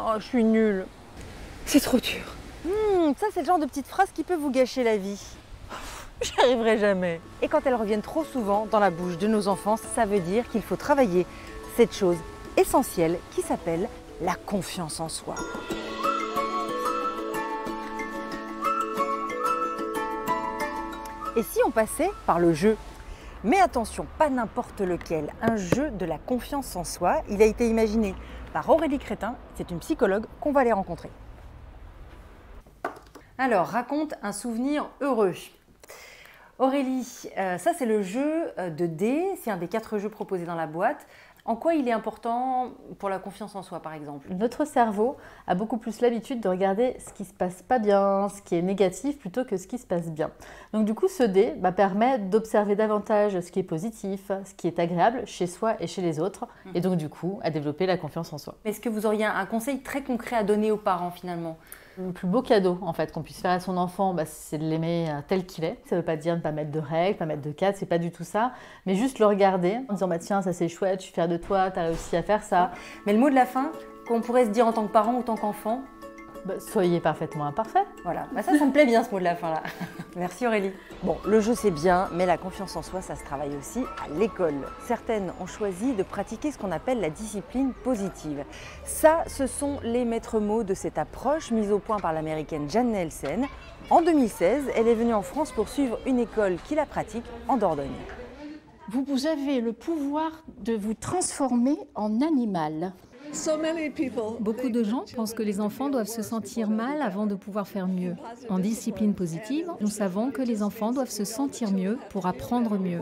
Oh, je suis nulle. C'est trop dur. Ça, c'est le genre de petite phrase qui peut vous gâcher la vie. J'y arriverai jamais. Et quand elles reviennent trop souvent dans la bouche de nos enfants, ça veut dire qu'il faut travailler cette chose essentielle qui s'appelle la confiance en soi. Et si on passait par le jeu? Mais attention, pas n'importe lequel, un jeu de la confiance en soi. Il a été imaginé par Aurélie Crétin, c'est une psychologue qu'on va aller rencontrer. Alors, raconte un souvenir heureux. Aurélie, ça c'est le jeu de dés, c'est un des 4 jeux proposés dans la boîte. En quoi il est important pour la confiance en soi, par exemple? Notre cerveau a beaucoup plus l'habitude de regarder ce qui se passe pas bien, ce qui est négatif, plutôt que ce qui se passe bien. Donc du coup, ce dé permet d'observer davantage ce qui est positif, ce qui est agréable chez soi et chez les autres, et donc du coup, à développer la confiance en soi. Est-ce que vous auriez un conseil très concret à donner aux parents, finalement? Le plus beau cadeau en fait qu'on puisse faire à son enfant, c'est de l'aimer tel qu'il est. Ça ne veut pas dire ne pas mettre de règles, pas mettre de cadres, c'est pas du tout ça. Mais juste le regarder en disant tiens, ça c'est chouette, je suis fière de toi, tu as réussi à faire ça. Mais le mot de la fin, qu'on pourrait se dire en tant que parent ou en tant qu'enfant? Soyez parfaitement imparfait. Voilà, ça me plaît bien ce mot de la fin là. Merci Aurélie. Bon, le jeu c'est bien, mais la confiance en soi, ça se travaille aussi à l'école. Certaines ont choisi de pratiquer ce qu'on appelle la discipline positive. Ça, ce sont les maîtres mots de cette approche mise au point par l'américaine Jan Nelsen. En 2016, elle est venue en France pour suivre une école qui la pratique en Dordogne. Vous avez le pouvoir de vous transformer en animal. Beaucoup de gens pensent que les enfants doivent se sentir mal avant de pouvoir faire mieux. En discipline positive, nous savons que les enfants doivent se sentir mieux pour apprendre mieux.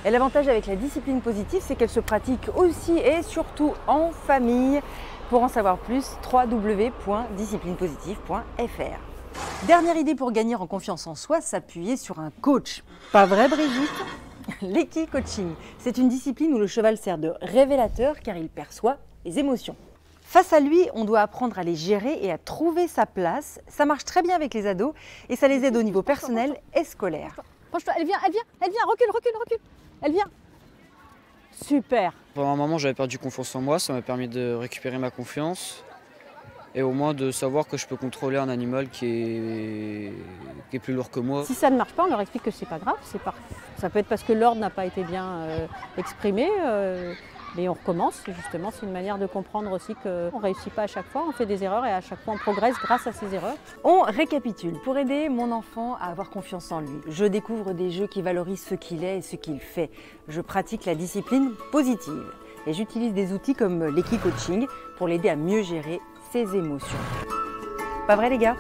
Et l'avantage avec la discipline positive, c'est qu'elle se pratique aussi et surtout en famille. Pour en savoir plus, www.disciplinepositive.fr. Dernière idée pour gagner en confiance en soi, s'appuyer sur un coach. Pas vrai Brigitte? L'équi-coaching, c'est une discipline où le cheval sert de révélateur car il perçoit les émotions. Face à lui, on doit apprendre à les gérer et à trouver sa place. Ça marche très bien avec les ados et ça les aide au niveau personnel et scolaire. Penche-toi, elle vient, recule. Elle vient. Super. Pendant un moment, j'avais perdu confiance en moi, ça m'a permis de récupérer ma confiance et au moins de savoir que je peux contrôler un animal qui est plus lourd que moi. Si ça ne marche pas, on leur explique que c'est pas grave. Ça peut être parce que l'ordre n'a pas été bien exprimé, mais on recommence. Justement, c'est une manière de comprendre aussi qu'on ne réussit pas à chaque fois, on fait des erreurs et à chaque fois on progresse grâce à ces erreurs. On récapitule. Pour aider mon enfant à avoir confiance en lui, je découvre des jeux qui valorisent ce qu'il est et ce qu'il fait. Je pratique la discipline positive et j'utilise des outils comme l'équi-coaching pour l'aider à mieux gérer ses émotions. Pas vrai les gars?